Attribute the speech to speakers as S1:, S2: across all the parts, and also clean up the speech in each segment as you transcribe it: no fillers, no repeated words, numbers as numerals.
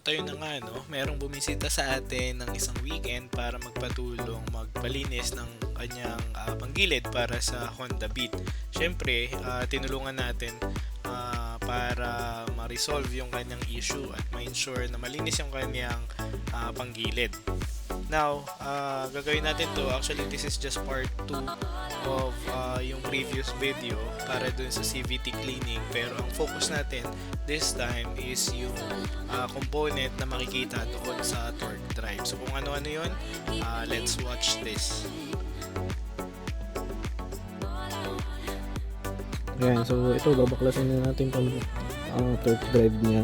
S1: At ayun na nga, no, merong bumisita sa atin ng isang weekend para magpatulong magpalinis ng kanyang panggilid para sa Honda Beat. Siyempre, tinulungan natin para ma-resolve yung kanyang issue at ma-ensure na malinis yung kanyang panggilid. Now, gagawin natin to. Actually, this is just part 2 of yung previous video para dun sa CVT cleaning. Pero ang focus natin this time is yung component na makikita doon sa torque drive. So kung ano-ano yun, let's watch this.
S2: Ayan, so ito babaklasin na natin itong torque drive niya.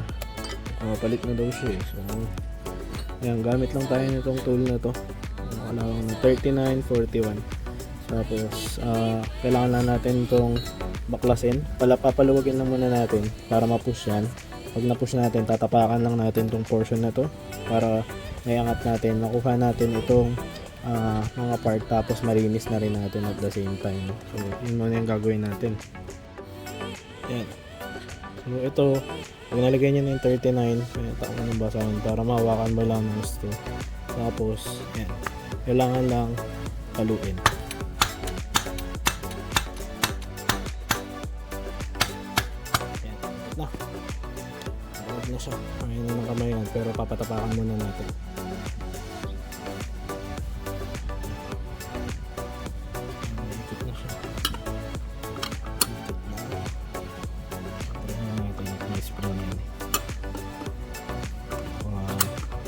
S2: Palit na daw siya eh. So ayan, gamit lang tayo nitong tool na to. Kailangan na 3941. Tapos kailangan lang natin itong baklasin. Papaluwagin lang muna natin para ma-push yan. Pag na-push natin, tatapakan lang natin itong portion na to para maiangat natin, makuha natin itong mga part, tapos marinis na rin natin at the same time. So yun muna yung gagawin natin. Yan. So ito, pag nalagay nyo na yung 39, takot ng basahan para mahawakan mo lang ng gusto. Tapos yan, kailangan lang paluin. Yan, na huwag na siya, ayun na ng kamay yan, pero papatapakan muna natin. Ikot na siya.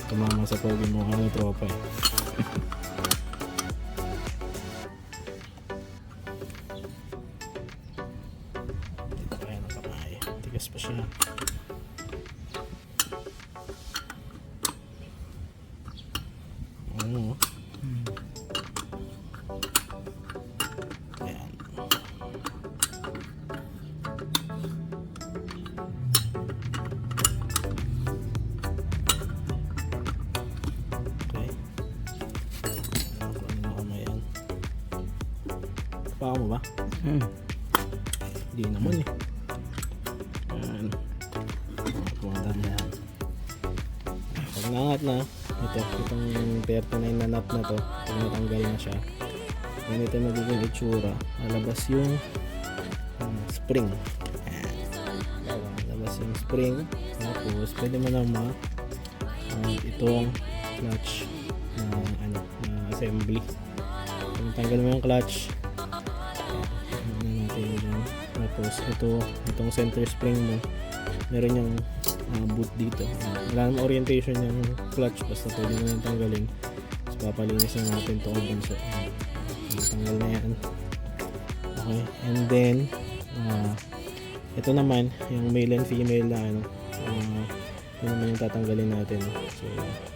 S2: Tumama sa pogi mo ng tropa eh. Dito kaya ng kamay. Tigas pa siya. Ano? Ayan. Paka mo ba? Hindi naman eh. Ayan. Pumuntan na yan. Pag nangat na, itong 39 na nut na to, pag natanggal na siya, ganito magiging itsura. Lalabas yung spring. Ayan. Lalabas yung spring. Tapos pwede mo naman itong clutch na assembly. Kung tanggal mo yung clutch, tapos itong center spring mo, meron yung boot dito. Wala namang orientation yung clutch, basta pwede mo yung tanggalin. Tapos papalinis na natin ito kung bunso. Tanggal na yan. Okay, and then ito naman yung male and female na ito naman yung tatanggalin natin. So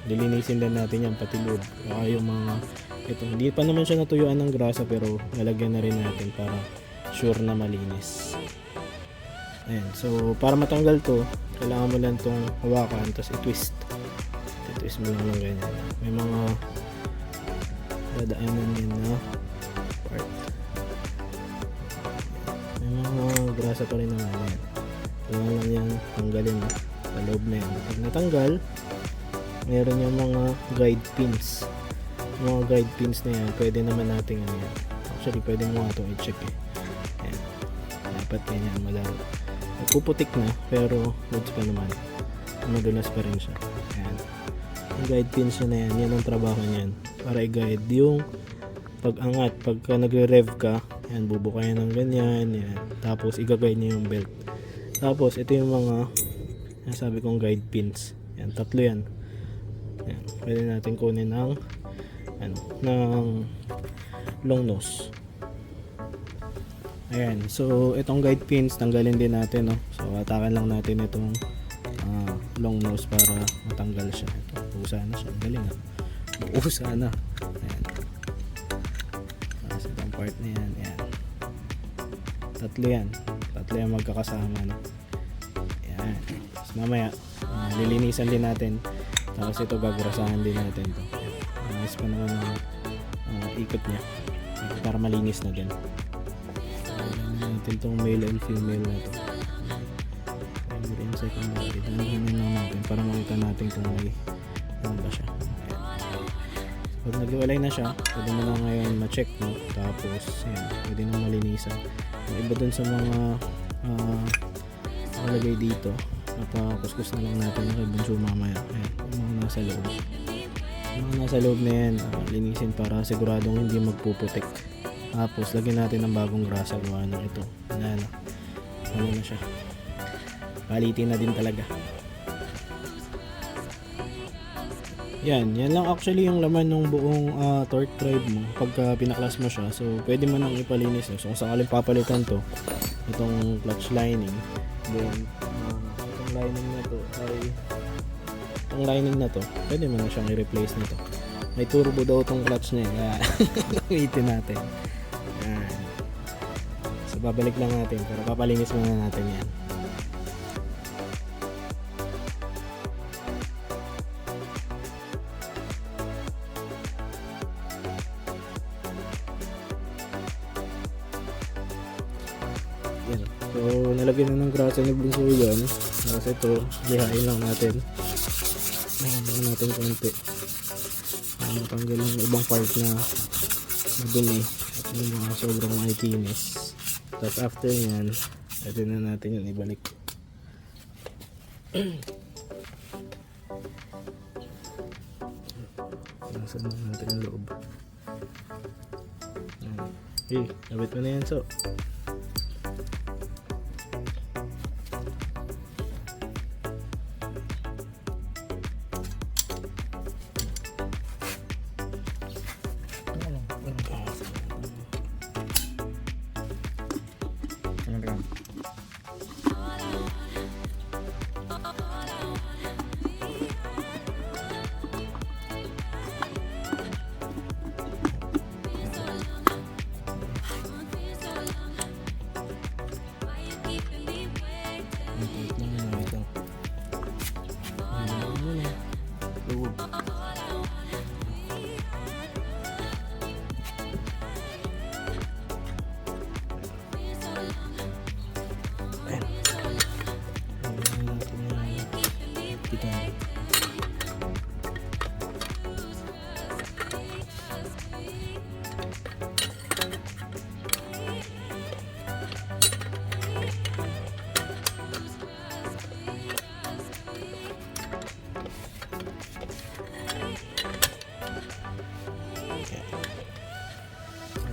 S2: lilinisin din natin yan pati loob. Baka yung mga ito, hindi pa naman siya natuyuan ng grasa, pero lalagyan na rin natin para sure na malinis. Ayan, so para matanggal to, kailangan mo lang itong hawakan, tapos i-twist. I-twist mo lang ng ganyan. May mga dadaanan din na part. May mga grasa pa rin naman yan. Kailangan lang yan tanggalin sa loob na yan. Pag natanggal, meron yung mga guide pins. Mga guide pins na yan, pwede naman natin yan. Actually, pwede mo nga itong i-check eh. Ayan. Dapat ganyan malaro. Puputik na, pero goods pa naman. Madulas pa rin siya. Ayan. Yung guide pins na yan, yan ang trabaho niyan. Para i-guide yung pag-angat. Pagka nagre-rev ka, yan, bubukayan ng ganyan. Yan. Tapos, i-guide niya yung belt. Tapos, ito yung mga sabi kong guide pins. Yan, tatlo yan. Yan. Pwede natin kunin ng long nose. Ayan, so itong guide pins tanggalin din natin, no? So atakan lang natin itong long nose para matanggal siya. Ito, buusa na siya. Galing na. Buusa na. Ayan. Tapos itong part na yan. Ayan. Tatlo yan. Tatlo yan magkakasama, no? Ayan. Tapos mamaya lilinisan din natin. Tapos ito gagrasahan din natin to. Ayos pa naman ang ikot niya para malinis na din. Natin itong male and female na to. yung secondary. Dalahin lang natin para makita natin kung may ano ba siya. Ayan. Pag naghiwalay na siya, pwede mo na ngayon ma-check mo. Tapos, yan, pwede na malinisan. Yung iba dun sa mga nakalagay dito, napakuskus na lang natin yung kay Bunso mamaya. Ayan, yung mga nasa loob. Yung mga nasa loob na yan, linisin para siguradong hindi magpuputik. Tapos, lagyan natin ng bagong grasa gawa ng ito. Ayan, ano na siya. Palitin na din talaga. Yan lang actually yung laman ng buong torque drive mo pagka pinaklas mo siya. So, pwede mo nang ipalinis. So, kung sakaling papalitan to, itong clutch lining, then, itong lining na to, pwede mo na siyang i-replace nito. May turbo daw itong clutch niya, kaya gamitin natin. Yan. So, babalik lang natin, pero papalinis muna natin yan. Yan. So, nalagyan na ng grasa ni Bunso yan. Tapos ito, lihain lang natin. Lihain natin konti. Matanggal yung ibang part na madumi at yung mga sobrang makikinis. Tapos after yan, pwede na natin yun ibalik. Nasaan na natin yung loob. Okay, labit mo na yan, so.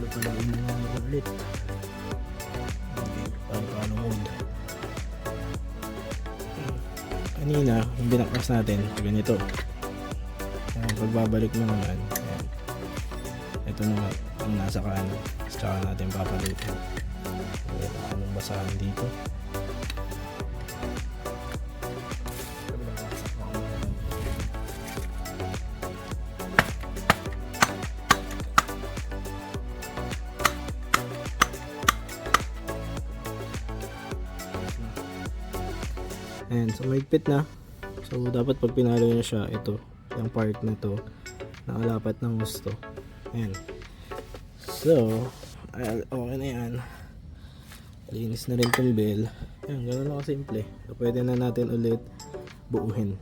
S2: Palagin na lang ulit. Okay, paano mode. Kanina, yung binaklas natin, ganito. Pagbabalik mo naman, ayan. Ito naman, ang nasa kanan. Tsaka natin papalitin. Anong basahan dito. Ayan, so mahigpit na. So dapat pag pinalo nyo siya, ito, yung part na to, nakalapat ng gusto. Ayan. So, okay na yan. Linis na rin tong bell. Ayan, gano'n lang kasimple. So pwede na natin ulit buuhin.